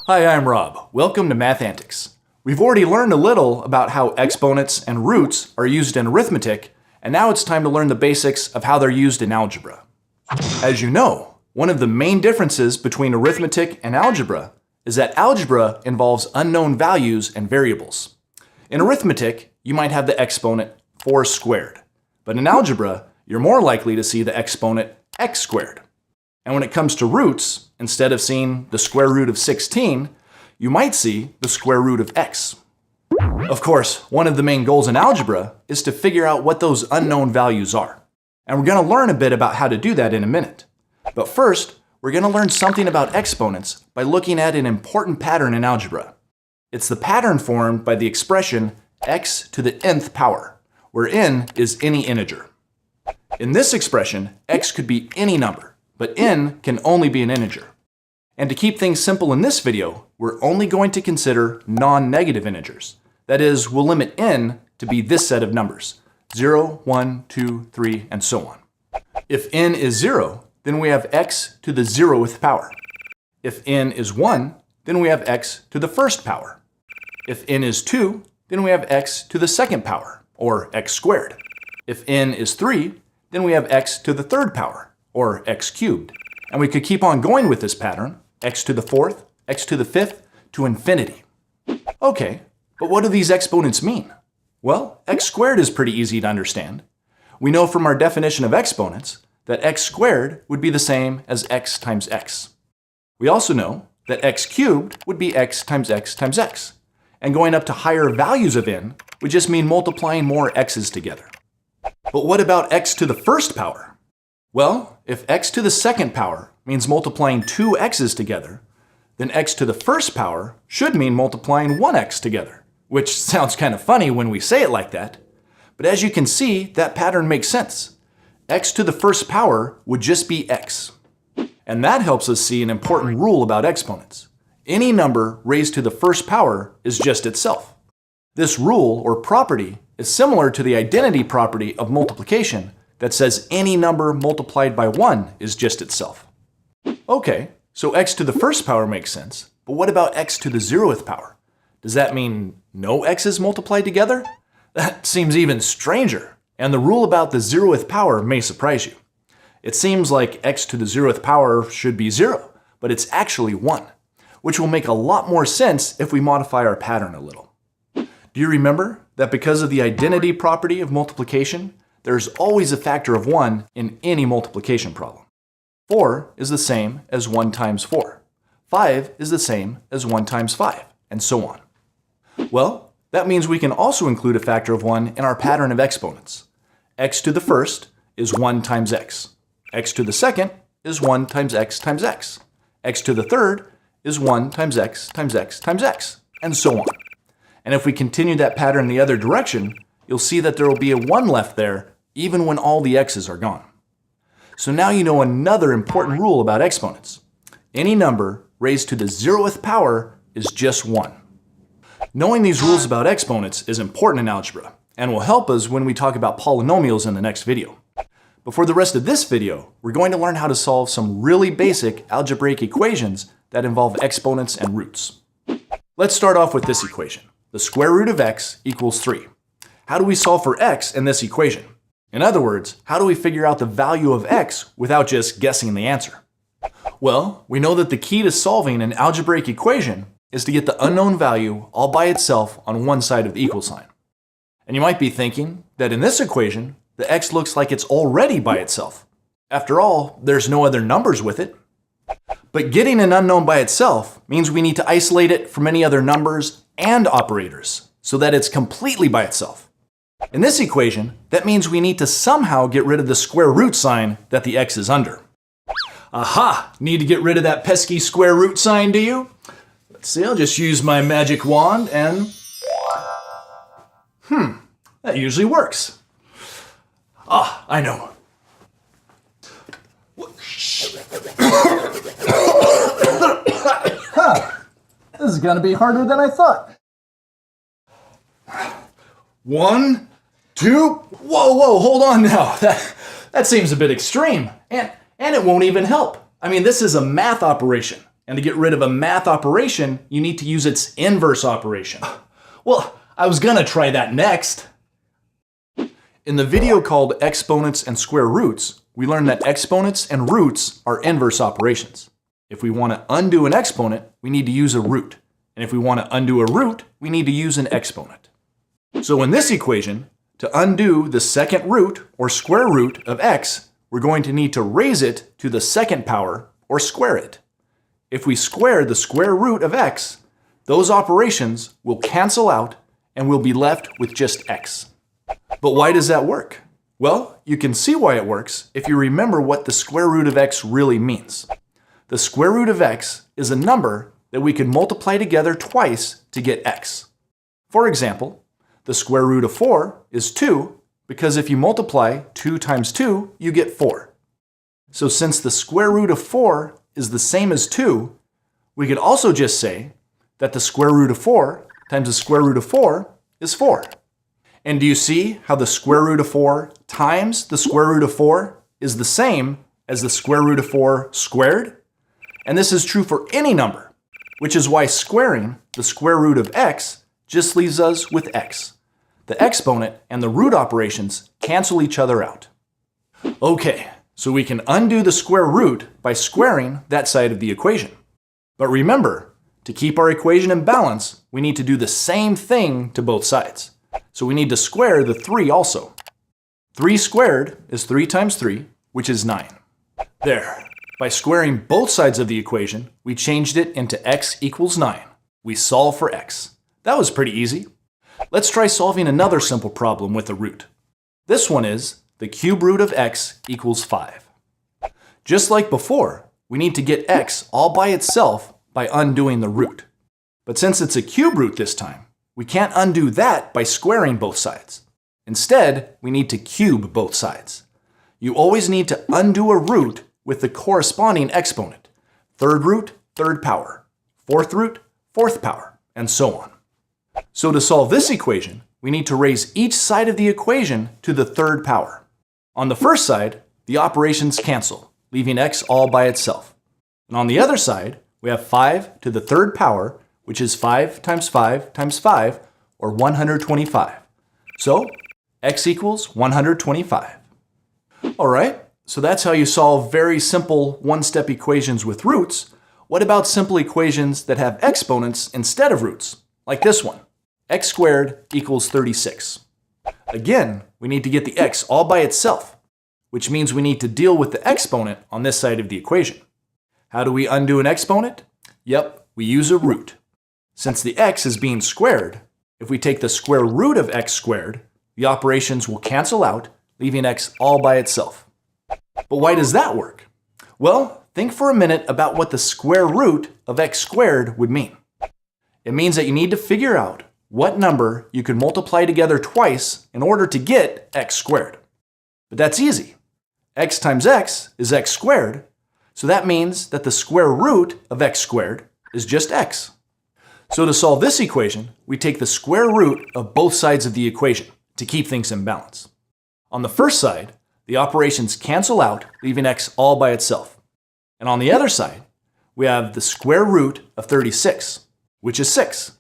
Hi, I'm Rob. Welcome to Math Antics. We've already learned a little about how exponents and roots are used in arithmetic, and now it's time to learn the basics of how they're used in algebra. As you know, one of the main differences between arithmetic and algebra is that algebra involves unknown values and variables. In arithmetic, you might have the exponent 4 squared, but in algebra, you're more likely to see the exponent x squared. And when it comes to roots, instead of seeing the square root of 16, you might see the square root of x. Of course, one of the main goals in algebra is to figure out what those unknown values are. And we're going to learn a bit about how to do that in a minute. But first, we're going to learn something about exponents by looking at an important pattern in algebra. It's the pattern formed by the expression x to the nth power, where n is any integer. In this expression, x could be any number, but n can only be an integer. And to keep things simple in this video, we're only going to consider non-negative integers. That is, we'll limit n to be this set of numbers, 0, 1, 2, 3, and so on. If n is 0, then we have x to the 0th power. If n is 1, then we have x to the first power. If n is 2, then we have x to the second power, or x squared. If n is 3, then we have x to the third power, or x cubed. And we could keep on going with this pattern, x to the fourth, x to the fifth, to infinity. Okay, but what do these exponents mean? Well, x squared is pretty easy to understand. We know from our definition of exponents that x squared would be the same as x times x. We also know that x cubed would be x times x times x. And going up to higher values of n would just mean multiplying more x's together. But what about x to the first power? Well, if x to the second power means multiplying 2 x's together, then x to the first power should mean multiplying 1x together, which sounds kind of funny when we say it like that. But as you can see, that pattern makes sense. X to the first power would just be x. And that helps us see an important rule about exponents. Any number raised to the first power is just itself. This rule, or property, is similar to the identity property of multiplication that says any number multiplied by 1 is just itself. Okay, so x to the first power makes sense, but what about x to the 0th power? Does that mean no x's multiplied together? That seems even stranger, and the rule about the 0th power may surprise you. It seems like x to the 0th power should be 0, but it's actually 1, which will make a lot more sense if we modify our pattern a little. Do you remember that because of the identity property of multiplication, there's always a factor of 1 in any multiplication problem? 4 is the same as 1 times 4. 5 is the same as 1 times 5, and so on. Well, that means we can also include a factor of 1 in our pattern of exponents. X to the first is 1 times x. X to the second is 1 times x times x. X to the third is 1 times x times x times x, and so on. And if we continue that pattern the other direction, you'll see that there will be a 1 left there even when all the x's are gone. So now you know another important rule about exponents. Any number raised to the 0th power is just 1. Knowing these rules about exponents is important in algebra, and will help us when we talk about polynomials in the next video. But for the rest of this video, we're going to learn how to solve some really basic algebraic equations that involve exponents and roots. Let's start off with this equation. The square root of x equals 3. How do we solve for x in this equation? In other words, how do we figure out the value of x without just guessing the answer? Well, we know that the key to solving an algebraic equation is to get the unknown value all by itself on one side of the equal sign. And you might be thinking that in this equation, the x looks like it's already by itself. After all, there's no other numbers with it. But getting an unknown by itself means we need to isolate it from any other numbers and operators so that it's completely by itself. In this equation, that means we need to somehow get rid of the square root sign that the x is under. Aha! Need to get rid of that pesky square root sign, do you? Let's see, I'll just use my magic wand and... that usually works. Ah, I know. This is gonna be harder than I thought. 1, 2, whoa, hold on now. That seems a bit extreme. And it won't even help. I mean, this is a math operation. And to get rid of a math operation, you need to use its inverse operation. Well, I was gonna try that next. In the video called Exponents and Square Roots, we learned that exponents and roots are inverse operations. If we want to undo an exponent, we need to use a root. And if we want to undo a root, we need to use an exponent. So in this equation, to undo the second root or square root of x, we're going to need to raise it to the second power or square it. If we square the square root of x, those operations will cancel out and we'll be left with just x. But why does that work? Well, you can see why it works if you remember what the square root of x really means. The square root of x is a number that we can multiply together twice to get x. For example, the square root of 4 is 2 because if you multiply 2 times 2, you get 4. So since the square root of 4 is the same as 2, we could also just say that the square root of 4 times the square root of 4 is 4. And do you see how the square root of 4 times the square root of 4 is the same as the square root of 4 squared? And this is true for any number, which is why squaring the square root of x just leaves us with x. The exponent and the root operations cancel each other out. Okay, so we can undo the square root by squaring that side of the equation. But remember, to keep our equation in balance, we need to do the same thing to both sides. So we need to square the 3 also. 3 squared is 3 times 3, which is 9. There. By squaring both sides of the equation, we changed it into x equals 9. We solve for x. That was pretty easy. Let's try solving another simple problem with a root. This one is the cube root of x equals 5. Just like before, we need to get x all by itself by undoing the root. But since it's a cube root this time, we can't undo that by squaring both sides. Instead, we need to cube both sides. You always need to undo a root with the corresponding exponent. Third root, third power. Fourth root, fourth power, and so on. So to solve this equation, we need to raise each side of the equation to the third power. On the first side, the operations cancel, leaving x all by itself. And on the other side, we have 5 to the third power, which is 5 times 5 times 5, or 125. So, x equals 125. All right, so that's how you solve very simple one-step equations with roots. What about simple equations that have exponents instead of roots? Like this one, x squared equals 36. Again, we need to get the x all by itself, which means we need to deal with the exponent on this side of the equation. How do we undo an exponent? Yep, we use a root. Since the x is being squared, if we take the square root of x squared, the operations will cancel out, leaving x all by itself. But why does that work? Well, think for a minute about what the square root of x squared would mean. It means that you need to figure out what number you can multiply together twice in order to get x squared. But that's easy. X times x is x squared, so that means that the square root of x squared is just x. So to solve this equation, we take the square root of both sides of the equation to keep things in balance. On the first side, the operations cancel out, leaving x all by itself. And on the other side, we have the square root of 36, which is 6.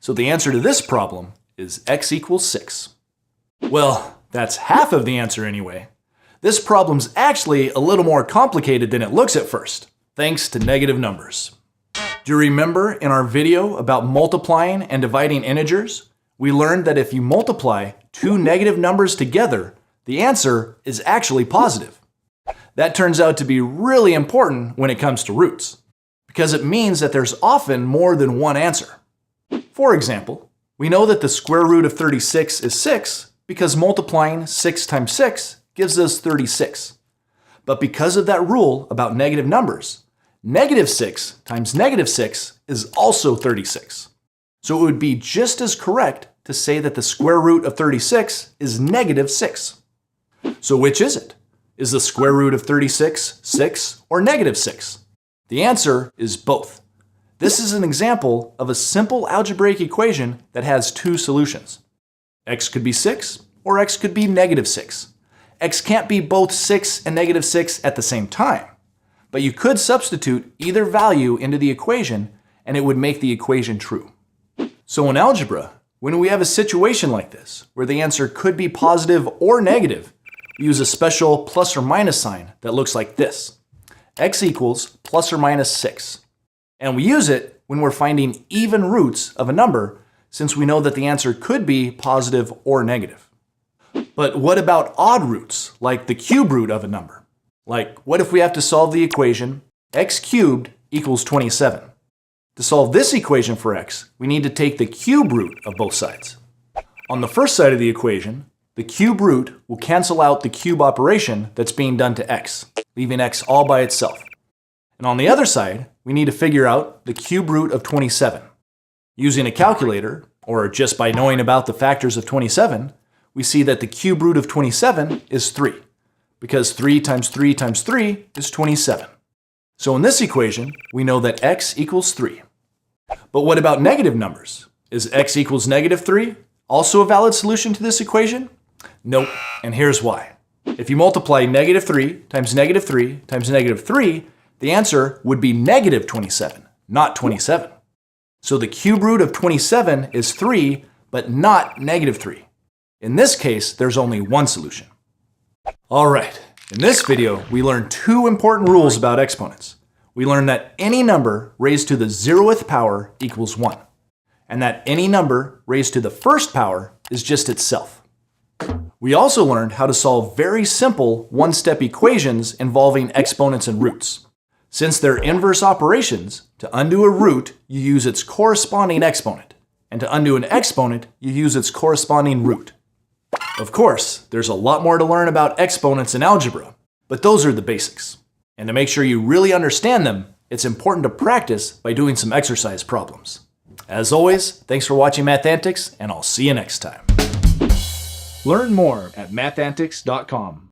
So the answer to this problem is x equals 6. Well, that's half of the answer anyway. This problem's actually a little more complicated than it looks at first, thanks to negative numbers. Do you remember in our video about multiplying and dividing integers? We learned that if you multiply two negative numbers together, the answer is actually positive. That turns out to be really important when it comes to roots, because it means that there's often more than one answer. For example, we know that the square root of 36 is 6 because multiplying 6 times 6 gives us 36. But because of that rule about negative numbers, negative 6 times negative 6 is also 36. So it would be just as correct to say that the square root of 36 is negative 6. So which is it? Is the square root of 36 6 or negative 6? The answer is both. This is an example of a simple algebraic equation that has two solutions. X could be 6 or x could be negative 6. X can't be both 6 and negative 6 at the same time. but you could substitute either value into the equation and it would make the equation true. So in algebra, when we have a situation like this, where the answer could be positive or negative, we use a special plus or minus sign that looks like this. X equals plus or minus 6. And we use it when we're finding even roots of a number, since we know that the answer could be positive or negative. But what about odd roots, like the cube root of a number? Like, what if we have to solve the equation x cubed equals 27? To solve this equation for x, we need to take the cube root of both sides. On the first side of the equation, the cube root will cancel out the cube operation that's being done to x, leaving x all by itself. And on the other side, we need to figure out the cube root of 27. Using a calculator, or just by knowing about the factors of 27, we see that the cube root of 27 is 3, because 3 times 3 times 3 is 27. So in this equation, we know that x equals 3. But what about negative numbers? Is x equals negative 3 also a valid solution to this equation? Nope, and here's why. If you multiply negative 3 times negative 3 times negative 3, the answer would be negative 27, not 27. So the cube root of 27 is 3, but not negative 3. In this case, there's only one solution. All right, in this video, we learned two important rules about exponents. We learned that any number raised to the 0th power equals 1, and that any number raised to the first power is just itself. We also learned how to solve very simple one-step equations involving exponents and roots. Since they're inverse operations, to undo a root, you use its corresponding exponent, and to undo an exponent, you use its corresponding root. Of course, there's a lot more to learn about exponents in algebra, but those are the basics. And to make sure you really understand them, it's important to practice by doing some exercise problems. As always, thanks for watching Mathantics, and I'll see you next time. Learn more at mathantics.com.